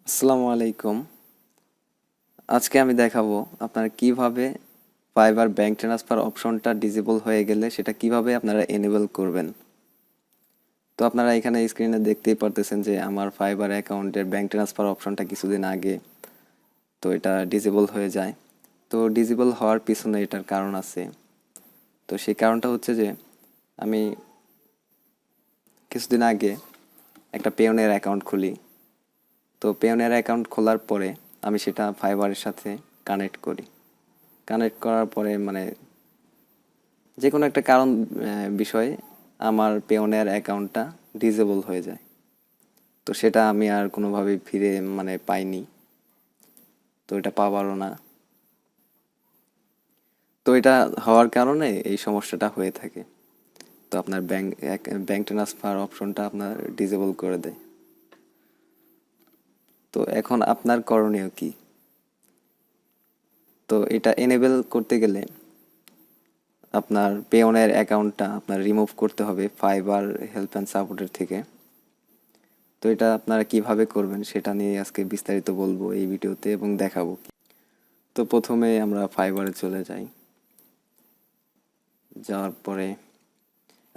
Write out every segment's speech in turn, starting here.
আসসালামু আলাইকুম। আজকে আমি দেখাবো আপনারা কিভাবে ফাইবার ব্যাংক ট্রান্সফার অপশনটা ডিসেবল হয়ে গেলে সেটা কিভাবে আপনারা এনেবল করবেন। তো আপনারা এখানে স্ক্রিনে দেখতেই পারতেছেন যে আমার ফাইবার অ্যাকাউন্টের ব্যাংক ট্রান্সফার অপশনটা কিছুদিন আগে তো এটা ডিসেবল হয়ে যায়। তো ডিসেবল হওয়ার পিছনে এটার কারণ আছে। তো সেই কারণটা হচ্ছে যে আমি কিছুদিন আগে একটা পেওনের অ্যাকাউন্ট খুলি। তো পেওনের অ্যাকাউন্ট খোলার পরে আমি সেটা ফাইবারের সাথে কানেক্ট করি। কানেক্ট করার পরে মানে যে কোনো একটা কারণ বিষয়ে আমার পেওনের অ্যাকাউন্টটা ডিসেবল হয়ে যায়। তো সেটা আমি আর কোনোভাবেই ফিরে পাইনি। তো এটা পাওয়ারও না। তো এটা হওয়ার কারণে এই সমস্যাটা হয়ে থাকে। তো আপনার ব্যাংক ট্রান্সফার অপশনটা আপনার ডিসেবল করে দেয়। তো এখন আপনার করণীয় কি? তো এটা এনেবল করতে গেলে আপনার পেওনের অ্যাকাউন্টটা আপনার রিমুভ করতে হবে ফাইবার হেল্প অ্যান্ড সাপোর্টের থেকে। তো এটা আপনারা কিভাবে করবেন সেটা নিয়ে আজকে বিস্তারিত বলবো এই ভিডিওতে এবং দেখাবো। তো প্রথমে আমরা ফাইবারে চলে যাই। যাওয়ার পরে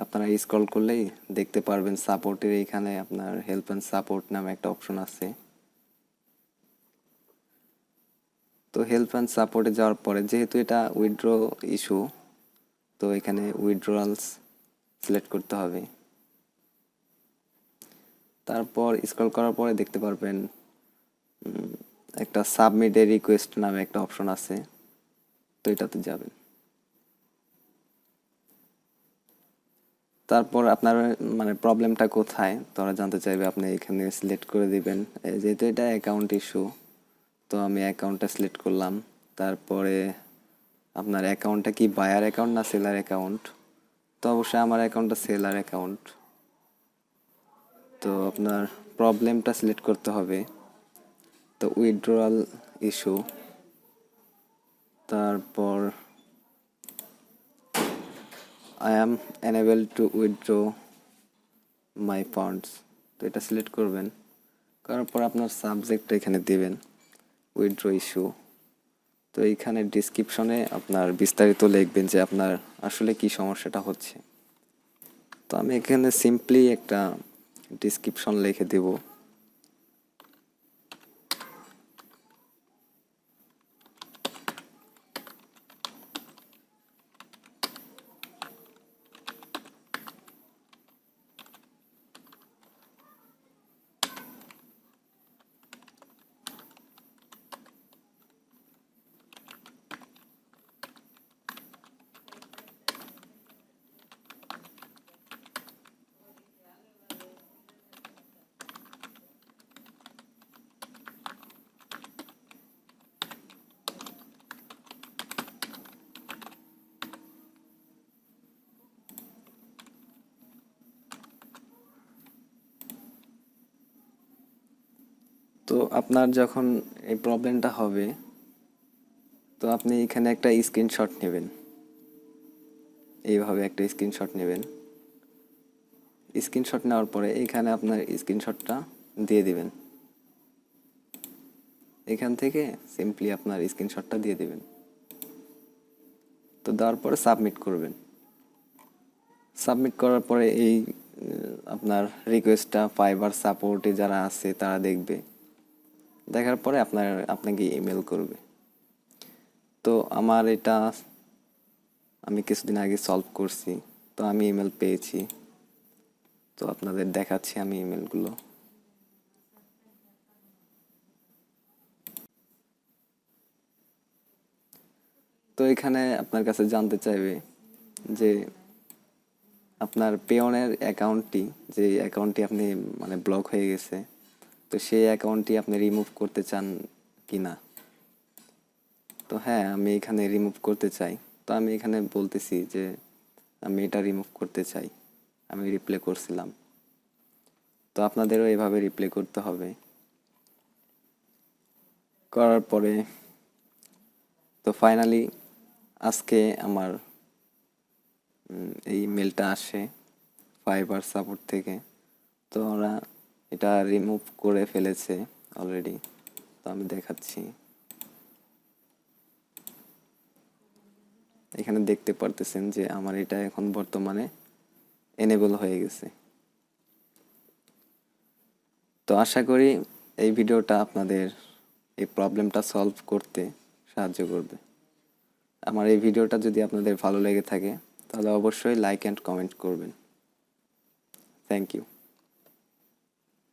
আপনারা স্ক্রল করলেই দেখতে পারবেন সাপোর্টের এইখানে আপনার হেল্প অ্যান্ড সাপোর্ট নামে একটা অপশন আছে। তো হেল্প অ্যান্ড সাপোর্টে যাওয়ার পরে যেহেতু এটা উইথড্র ইস্যু, তো এখানে উইথড্রয়ালস সিলেক্ট করতে হবে। তারপর স্ক্রল করার পরে দেখতে পারবেন একটা সাবমিট এ রিকোয়েস্ট নামে একটা অপশন আছে। তো এটাতে যাবেন। তারপর আপনার প্রবলেমটা কোথায় তারা জানতে চাইবে, আপনি এখানে সিলেক্ট করে দিবেন। যেহেতু এটা অ্যাকাউন্ট ইস্যু, তো আমি অ্যাকাউন্টটা সিলেক্ট করলাম। তারপরে আপনার অ্যাকাউন্টটা কি বায়ার অ্যাকাউন্ট না সেলার অ্যাকাউন্ট? তো অবশ্যই আমার অ্যাকাউন্টটা সেলার অ্যাকাউন্ট। তো আপনার প্রবলেমটা সিলেক্ট করতে হবে। তো উইথড্রয়াল ইস্যু, তারপর I am enable two withdraw my funds. তো এটা সিলেক্ট করবেন। করার পর আপনার সাবজেক্টটা এখানে দিবেন উইথড্র ইস্যু। তো এইখানে ডিসক্রিপশনে আপনার বিস্তারিত লিখবেন যে আপনার আসলে কি সমস্যাটা হচ্ছে। তো আমি এখানে সিম্পলি একটা ডিসক্রিপশন লিখে দেব। তো আপনার যখন এই প্রবলেমটা হবে, তো আপনি এখানে একটা স্ক্রিনশট নেবেন। এইভাবে একটা স্ক্রিনশট নেবেন। স্ক্রিনশট নেওয়ার পরে এখানে আপনার স্ক্রিনশটটা দিয়ে দিবেন। এখান থেকে সিম্পলি আপনার স্ক্রিনশটটা দিয়ে দিবেন। তো দেওয়ার পরে সাবমিট করবেন। সাবমিট করার পরে এই আপনার রিকোয়েস্টটা ফাইবার সাপোর্টে যারা আছে তারা দেখবে। দেখার পরে আপনাকে ইমেল করবে। তো আমার এটা আমি কিছুদিন আগে সলভ করছি। তো আমি ইমেল পেয়েছি। তো আপনাদের দেখাচ্ছি আমি ইমেলগুলো। তো এখানে আপনার কাছে জানতে চাইবে যে আপনার পেওনের অ্যাকাউন্টটি, যে অ্যাকাউন্টটি আপনি ব্লক হয়ে গেছে, তো সেই অ্যাকাউন্টটি আপনি রিমুভ করতে চান কি না। তো হ্যাঁ, আমি এখানে রিমুভ করতে চাই। তো আমি এখানে বলতেছি যে আমি এটা রিমুভ করতে চাই। আমি রিপ্লে করছিলাম। তো আপনাদেরও এভাবে রিপ্লে করতে হবে। করার পরে তো ফাইনালি আজকে আমার এই মেলটা আসে ফাইবার সাপোর্ট থেকে। তো ওরা এটা রিমুভ করে ফেলেছে অলরেডি, তো আমি দেখাচ্ছি। এখানে দেখতে পারতেছেন যে আমার এটা এখন বর্তমানে এনেবল হয়ে গেছে। তো আশা করি এই ভিডিওটা আপনাদের এই প্রবলেমটা সলভ করতে সাহায্য করবে। আমার এই ভিডিওটা যদি আপনাদের ভালো লেগে থাকে তাহলে অবশ্যই লাইক অ্যান্ড কমেন্ট করবেন। Thank you.